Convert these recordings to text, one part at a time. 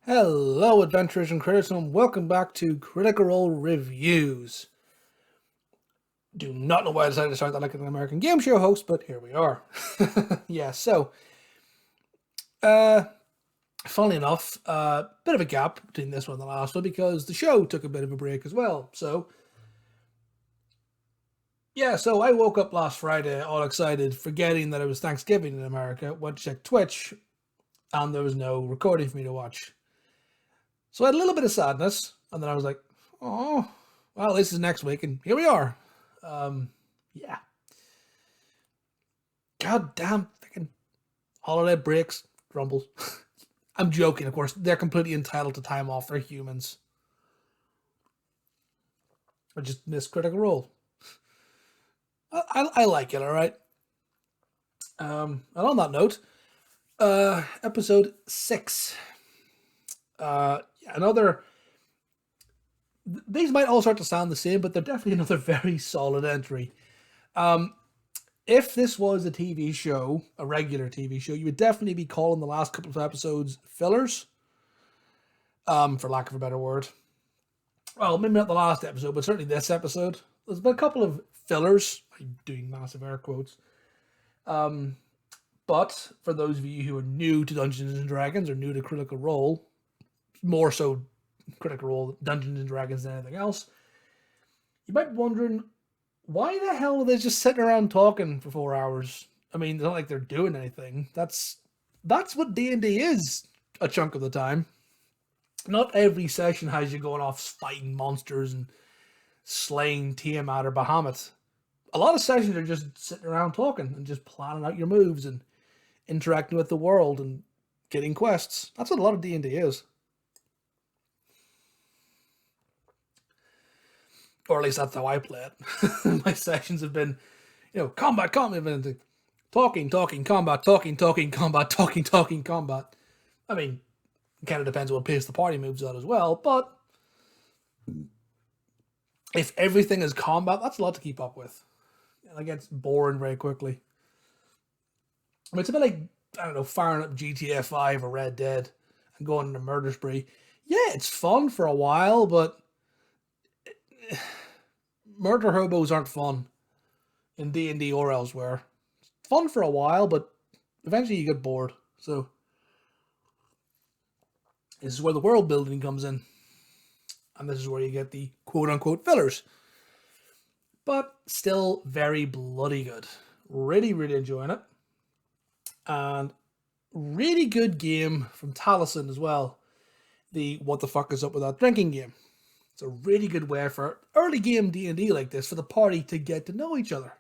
Hello, adventurers and critics, and welcome back to Critical Role Reviews. Do not know why I decided to start that like an American game show host, but here we are. Yeah, so, uh, funnily enough, bit of a gap between this one and the last one because the show took a bit of a break as well. So, yeah, so I woke up last Friday all excited, forgetting that it was Thanksgiving in America, went to check Twitch, and there was no recording for me to watch. So I had a little bit of sadness, and then I was like, oh, well, this is next week, and here we are. Yeah. God damn freaking holiday breaks, grumbles. I'm joking, of course. They're completely entitled to time off. They're humans. I just miss Critical Role. I like it, alright? And on that note, episode 6. Another. These might all start to sound the same, but they're definitely another very solid entry. If this was a TV show, a regular TV show, you would definitely be calling the last couple of episodes fillers, for lack of a better word. Well, maybe not the last episode, but certainly this episode. There's been a couple of fillers. I'm doing massive air quotes. But for those of you who are new to Dungeons and Dragons or new to Critical Role, more so Critical Role, Dungeons and Dragons than anything else, you might be wondering, why the hell are they just sitting around talking for 4 hours? I mean, it's not like they're doing anything. That's what D&D is a chunk of the time. Not every session has you going off fighting monsters and slaying Tiamat or Bahamut. A lot of sessions are just sitting around talking and just planning out your moves and interacting with the world and getting quests. That's what a lot of D&D is. Or at least that's how I play it. My sessions have been, combat, talking, combat, combat, combat. I mean, it kind of depends on what pace the party moves at as well, but if everything is combat, that's a lot to keep up with. And it gets boring very quickly. I mean, it's a bit like, I don't know, firing up GTA 5 or Red Dead and going on a murder spree. Yeah, it's fun for a while, but murder hobos aren't fun in D&D or elsewhere. It's fun for a while, but eventually you get bored. So this is where the world building comes in. And this is where you get the quote-unquote fillers. But still very bloody good. Really, really enjoying it. And really good game from Taliesin as well. The what the fuck is up with that drinking game. It's a really good way for early game D&D like this for the party to get to know each other.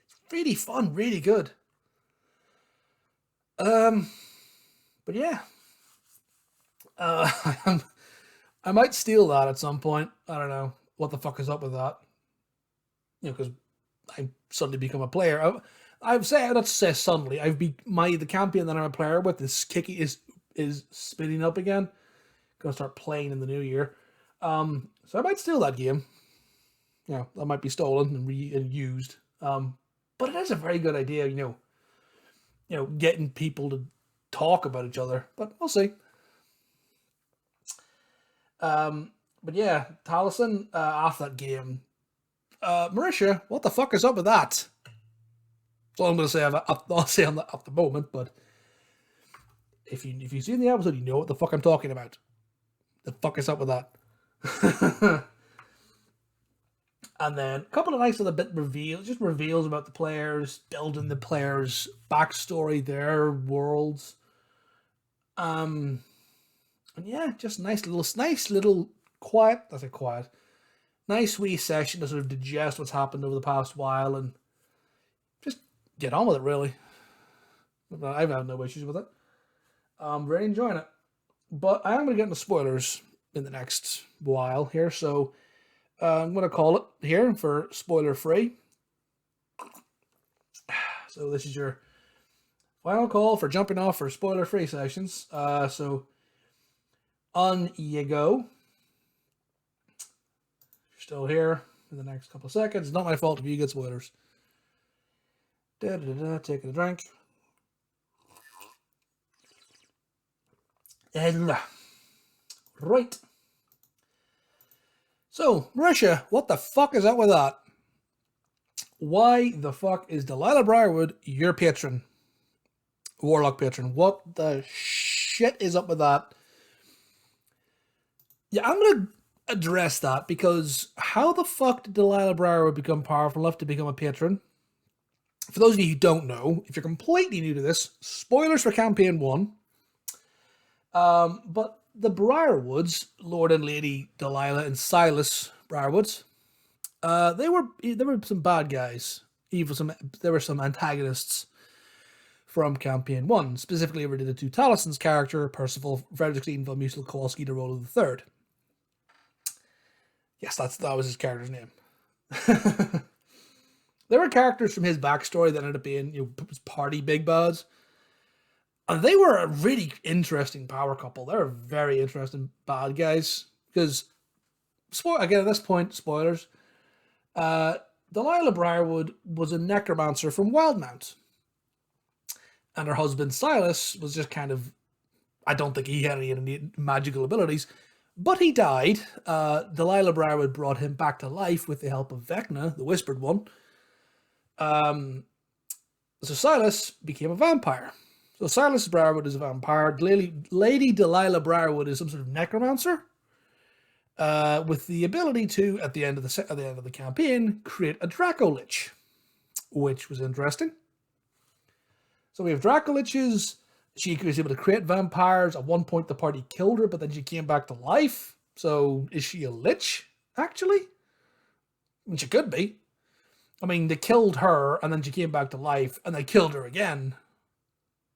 It's really fun, really good. But yeah. I might steal that at some point. I don't know what the fuck is up with that. Because I suddenly become a player. I've said, not to say suddenly. The champion that I'm a player with is spinning up again. Gonna start playing in the new year. So I might steal that game. That might be stolen and used. But it is a very good idea. Getting people to talk about each other. But we'll see. But yeah, Taliesin, after that game, Marisha, what the fuck is up with that? That's all I'm going to say. I'll say on at the moment, but if you've seen the episode, you know what the fuck I'm talking about. The fuck is up with that? And then a couple of nice little bit reveals about the players, building the players' backstory, their worlds. And yeah, just nice little quiet. That's a quiet. Nice wee session to sort of digest what's happened over the past while and just get on with it, really. I've had no issues with it. I'm very enjoying it. But I am going to get into spoilers in the next while here, so I'm going to call it here for spoiler free. So this is your final call for jumping off for spoiler free sessions. So on you go. Still here in the next couple of seconds. It's not my fault if you get spoilers. Taking a drink. And Right. So, Marisha, what the fuck is up with that? Why the fuck is Delilah Briarwood your patron? Warlock patron. What the shit is up with that? Yeah, I'm going to address that because how the fuck did Delilah Briarwood become powerful enough to become a patron? For those of you who don't know, if you're completely new to this, spoilers for Campaign 1. But the Briarwoods, Lord and Lady Delilah and Silas Briarwoods, they were some bad guys. There were some antagonists from Campaign 1, specifically related to Talison's character, Percival Frederickstein von Musel Kowalski de Rolo III. Yes, that was his character's name. There were characters from his backstory that ended up being, party big bads. And they were a really interesting power couple. They were very interesting bad guys. Because, again, at this point, spoilers, Delilah Briarwood was a necromancer from Wildmount. And her husband, Silas, was just kind of, I don't think he had any magical abilities, but he died. Delilah Briarwood brought him back to life with the help of Vecna, the Whispered One. So Silas became a vampire. So Silas Briarwood is a vampire. Lady Delilah Briarwood is some sort of necromancer, with the ability to, at the end of the campaign, create a Draco-Lich, which was interesting. So we have Draco-Liches. She was able to create vampires. At one point, the party killed her, but then she came back to life. So is she a lich, actually? I mean, she could be. I mean, they killed her, and then she came back to life, and they killed her again.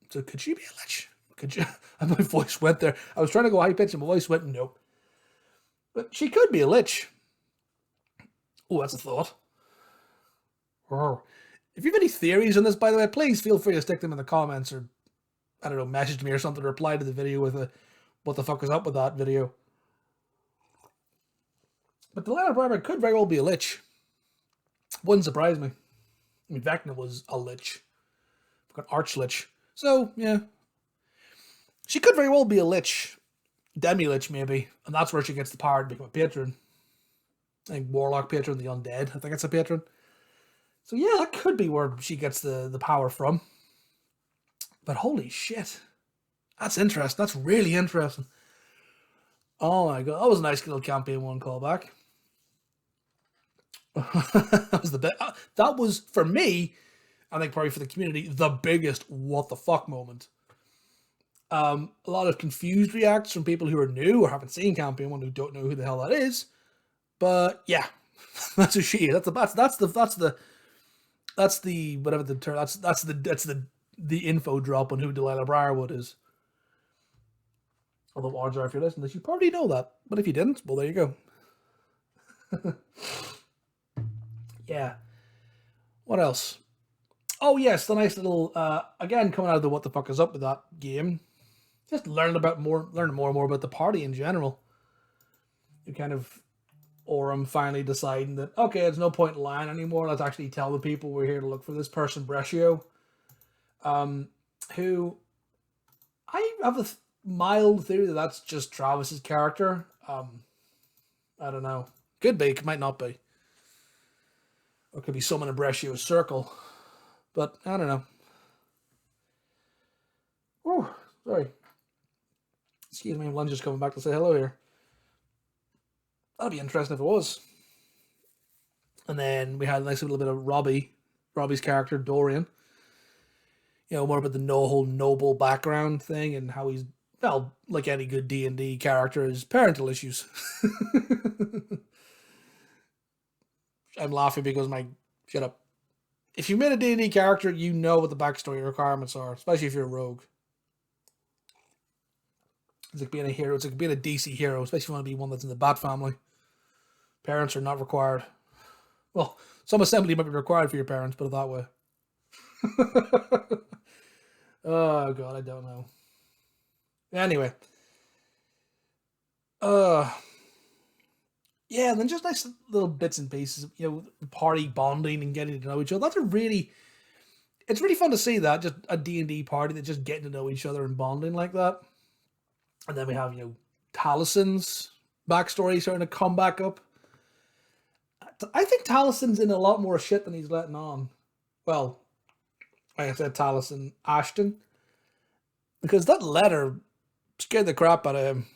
So could she be a lich? Could you? And my voice went there. I was trying to go high pitch, and my voice went nope. But she could be a lich. Oh, that's a thought. If you have any theories on this, by the way, please feel free to stick them in the comments, or, I don't know, message me or something, or reply to the video with a, what the fuck is up with that video. But Delilah Briarwood could very well be a lich. Wouldn't surprise me. I mean, Vecna was a lich. An arch-lich. So, yeah. She could very well be a lich. Demi-lich, maybe. And that's where she gets the power to become a patron. I think Warlock patron, the undead. I think it's a patron. So, yeah, that could be where she gets the power from. But holy shit. That's interesting. That's really interesting. Oh my god. That was a nice little Campaign 1 callback. That was the best. That was, for me, I think probably for the community, the biggest what the fuck moment. A lot of confused reacts from people who are new or haven't seen Campaign 1 who don't know who the hell that is. But yeah, that's who she is. That's the whatever the term. That's the info drop on who Delilah Briarwood is. Although odds are, if you're listening, you probably know that. But if you didn't, well, there you go. Yeah. What else? Oh yes, the nice little again coming out of the what the fuck is up with that game. Just learning more and more about the party in general. You kind of Orem finally deciding that okay, there's no point in lying anymore. Let's actually tell the people we're here to look for this person, Brescio. Who I have a mild theory that that's just Travis's character. I don't know. Could be, might not be. Or it could be someone in Brescio's circle. But, I don't know. Oh, sorry. Excuse me, I'm just coming back to say hello here. That'd be interesting if it was. And then we had a nice little bit of Robbie's character, Dorian. You know, more about the whole noble background thing and how he's, well, like any good D&D character, his parental issues. I'm laughing because shut up. If you made a D&D character, you know what the backstory requirements are, especially if you're a rogue. It's like being a hero. It's like being a DC hero, especially if you want to be one that's in the Bat family. Parents are not required. Well, some assembly might be required for your parents, put it that way. Oh, God, I don't know. Anyway. Yeah, and then just nice little bits and pieces, you know, party bonding and getting to know each other. It's really fun to see that, just a D&D party that's just getting to know each other and bonding like that. And then we have, you know, Talison's backstory starting to come back up. I think Talison's in a lot more shit than he's letting on. Well, like I said, Talison Ashton. Because that letter scared the crap out of him.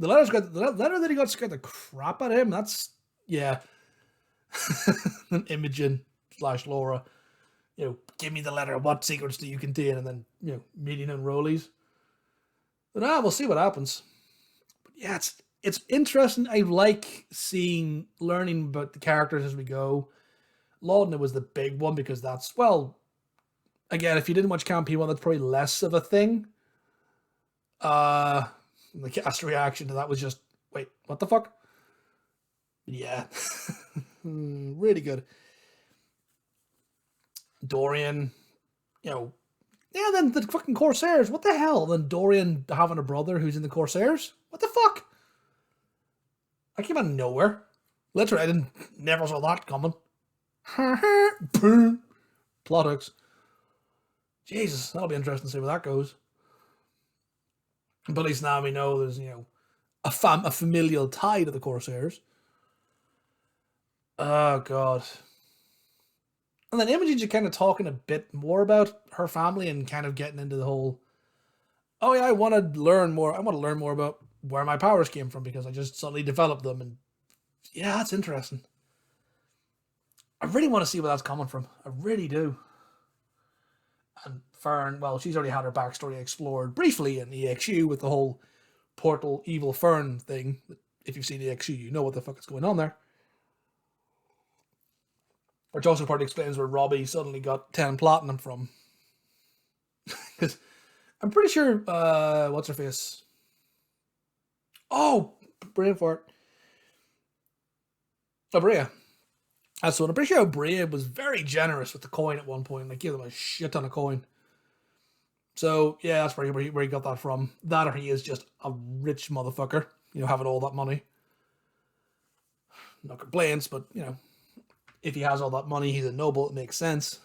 The letter that he got scared the crap out of him, that's, yeah. An Imogen / Laura, give me the letter, what secrets do you contain? And then, meeting in rollies. But we'll see what happens. But yeah, it's interesting. I like learning about the characters as we go. Laudna was the big one because that's, well, again, if you didn't watch Campaign 1, that's probably less of a thing. The cast reaction to that was just, wait, what the fuck? Yeah. Really good. Dorian, yeah, then the fucking Corsairs. What the hell? Then Dorian having a brother who's in the Corsairs? What the fuck? I came out of nowhere. Literally, I never saw that coming. Plot hooks. Jesus, that'll be interesting to see where that goes. But at least now we know there's, a familial tie to the Corsairs. Oh, God. And then Imogen's just kind of talking a bit more about her family and kind of getting into the whole, oh yeah, I want to learn more about where my powers came from because I just suddenly developed them. And yeah, that's interesting. I really want to see where that's coming from. I really do. And Fern, well, she's already had her backstory explored briefly in EXU with the whole portal evil Fern thing. If you've seen EXU, you know what the fuck is going on there. Which also partly explains where Robbie suddenly got 10 platinum from. Because I'm pretty sure, what's her face? Oh, brain fart. Abrea. That's what I'm pretty sure Abrea was very generous with the coin at one point. Like, gave them a shit ton of coin. So, yeah, that's where he got that from. That or he is just a rich motherfucker, having all that money. No complaints, but, if he has all that money, he's a noble, it makes sense.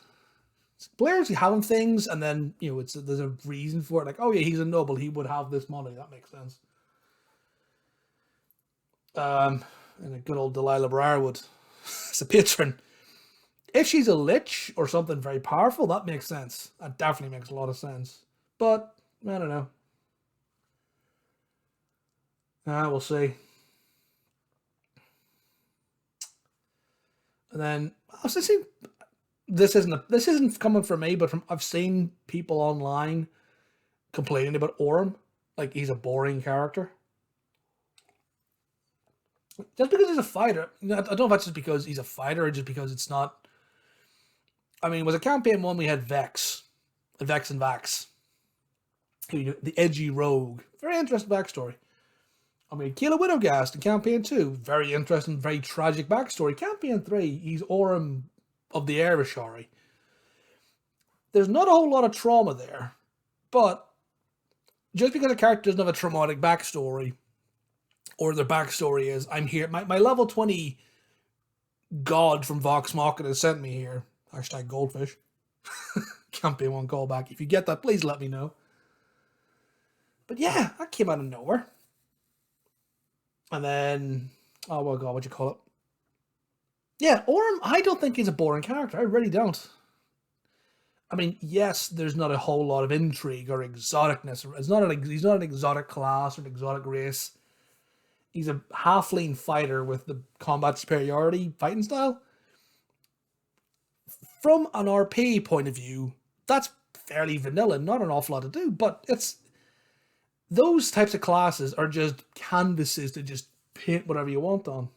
Players having things, and then, there's a reason for it. Like, oh yeah, he's a noble, he would have this money. That makes sense. And a good old Delilah Briarwood. It's a patron. If she's a lich or something very powerful, that makes sense. That definitely makes a lot of sense. But, I don't know. We'll see. And then I was thinking, this isn't coming from me, but I've seen people online complaining about Orem, like he's a boring character. Just because he's a fighter, I don't know if that's just because he's a fighter or just because it's not. I mean, was a Campaign 1 we had Vex and Vax, the edgy rogue, very interesting backstory. I mean, Kayla Widowgast in Campaign 2, very interesting, very tragic backstory. Campaign 3, he's Orem of the Airishari. There's not a whole lot of trauma there, but just because a character doesn't have a traumatic backstory, or their backstory is, I'm here, my level 20 god from Vox Machina sent me here, hashtag goldfish, Campaign 1 callback. If you get that, please let me know. But yeah, that came out of nowhere. And then, oh my god, what'd you call it? Yeah, Orem, I don't think he's a boring character. I really don't. I mean, yes, there's not a whole lot of intrigue or exoticness. He's not an exotic class or an exotic race. He's a halfling fighter with the combat superiority fighting style. From an RP point of view, that's fairly vanilla, not an awful lot to do, but it's those types of classes are just canvases to just paint whatever you want on.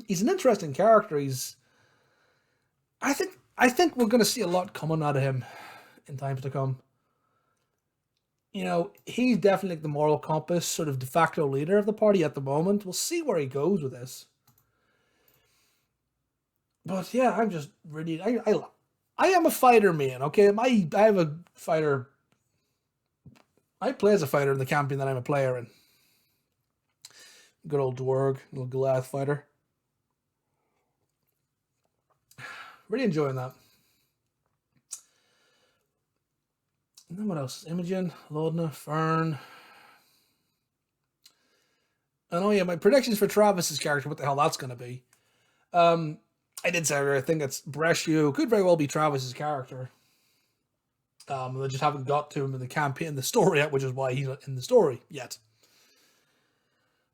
He's an interesting character. I think we're going to see a lot coming out of him in times to come. He's definitely like the moral compass, sort of de facto leader of the party at the moment. We'll see where he goes with this. But yeah, I'm just really, I am a fighter man, okay? I have a fighter. I play as a fighter in the campaign that I'm a player in. Good old Dwarg, little Goliath fighter. Really enjoying that. And then what else? Imogen, Laudna, Fern. And oh yeah, my predictions for Travis's character, what the hell that's going to be. I did say earlier, I think it's Breshio could very well be Travis's character. They just haven't got to him in the campaign, in the story yet, which is why he's not in the story yet.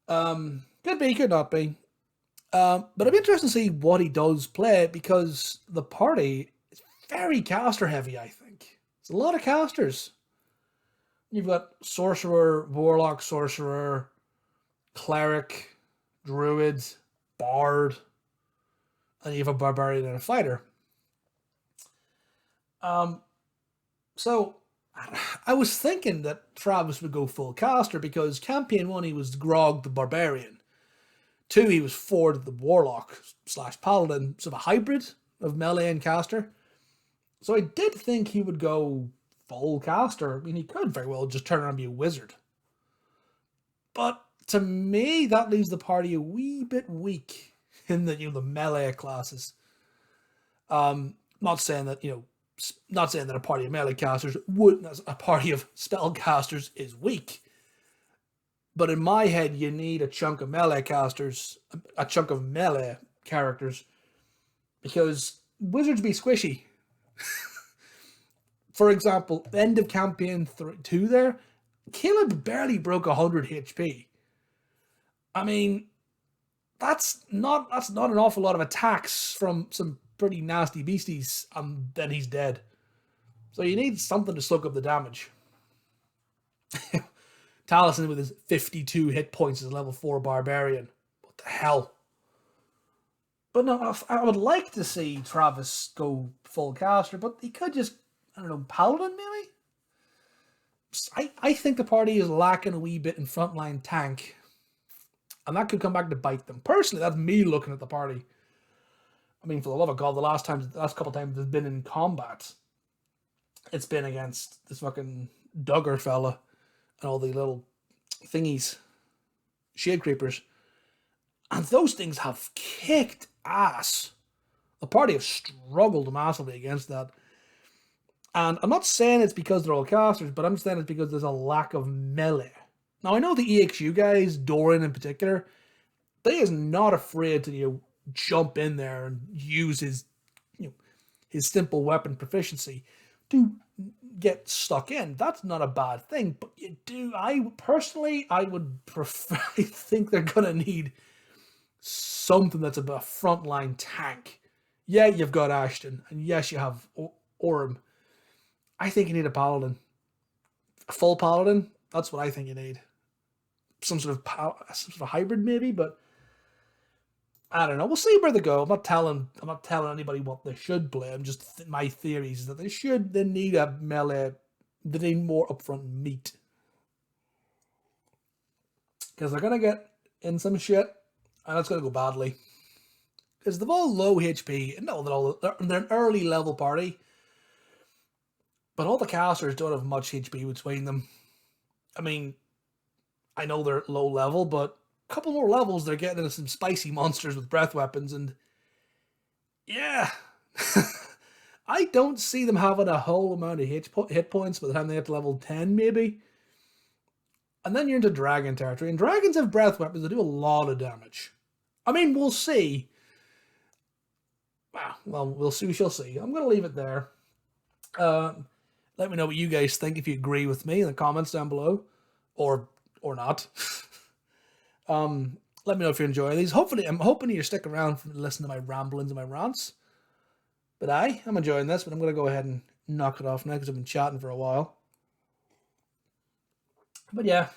Could be, could not be. But it'd be interesting to see what he does play, because the party is very caster heavy, I think. It's a lot of casters. You've got Sorcerer, Warlock, Sorcerer, Cleric, Druid, Bard, and you have a Barbarian and a Fighter. So I was thinking that Travis would go full caster, because campaign 1 he was Grog the Barbarian. 2 he was Ford the Warlock / Paladin, sort of a hybrid of melee and caster. So I did think he would go full caster. I mean, he could very well just turn around and be a wizard. But to me, that leaves the party a wee bit weak in the the melee classes. Not saying that a party of melee casters a party of spellcasters is weak. But in my head, you need a chunk of melee casters, a chunk of melee characters, because wizards be squishy. For example, end of campaign 2 there, Caleb barely broke 100 HP. I mean, that's not an awful lot of attacks from some pretty nasty beasties, and then he's dead. So you need something to soak up the damage. Taliesin with his 52 hit points is level 4 barbarian. What the hell? But no, I would like to see Travis go full caster, but he could just, I don't know, Paladin maybe? I think the party is lacking a wee bit in frontline tank. And that could come back to bite them. Personally, that's me looking at the party. I mean, for the love of God, the last couple times they've been in combat, it's been against this fucking Duggar fella and all the little thingies, shade creepers. And those things have kicked ass. The party have struggled massively against that. And I'm not saying it's because they're all casters, but I'm saying it's because there's a lack of melee. Now, I know the EXU guys, Doran in particular, they is not afraid to jump in there and use his simple weapon proficiency to get stuck in. That's not a bad thing, but I would prefer, I think they're going to need something that's a frontline tank. Yeah, you've got Ashton, and yes, you have Orem. I think you need a paladin. A full paladin, that's what I think you need. Some sort of hybrid maybe, but I don't know. We'll see where they go. I'm not telling anybody what they should play. I'm just my theories is that they need a melee. They need more upfront meat, because they're gonna get in some shit, and it's gonna go badly. Because they've all low HP, and they're an early level party, but all the casters don't have much HP between them. I mean, I know they're low level, but a couple more levels, they're getting into some spicy monsters with breath weapons, and yeah, I don't see them having a whole amount of hit points by the time they get to level 10, maybe. And then you're into dragon territory, and dragons have breath weapons that do a lot of damage. I mean, we'll see. Well, we'll see. We shall see. I'm going to leave it there. Let me know what you guys think, if you agree with me in the comments down below, or not. Let me know if you're enjoying these. Hopefully, I'm hoping you stick around to listen to my ramblings and my rants. But I'm enjoying this, but I'm going to go ahead and knock it off now, because I've been chatting for a while. But yeah,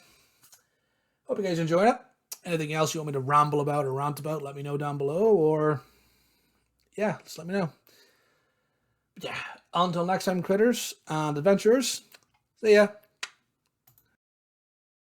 hope you guys enjoyed it. Anything else you want me to ramble about or rant about, let me know down below, or yeah, just let me know. But yeah, until next time, critters and adventurers, see ya.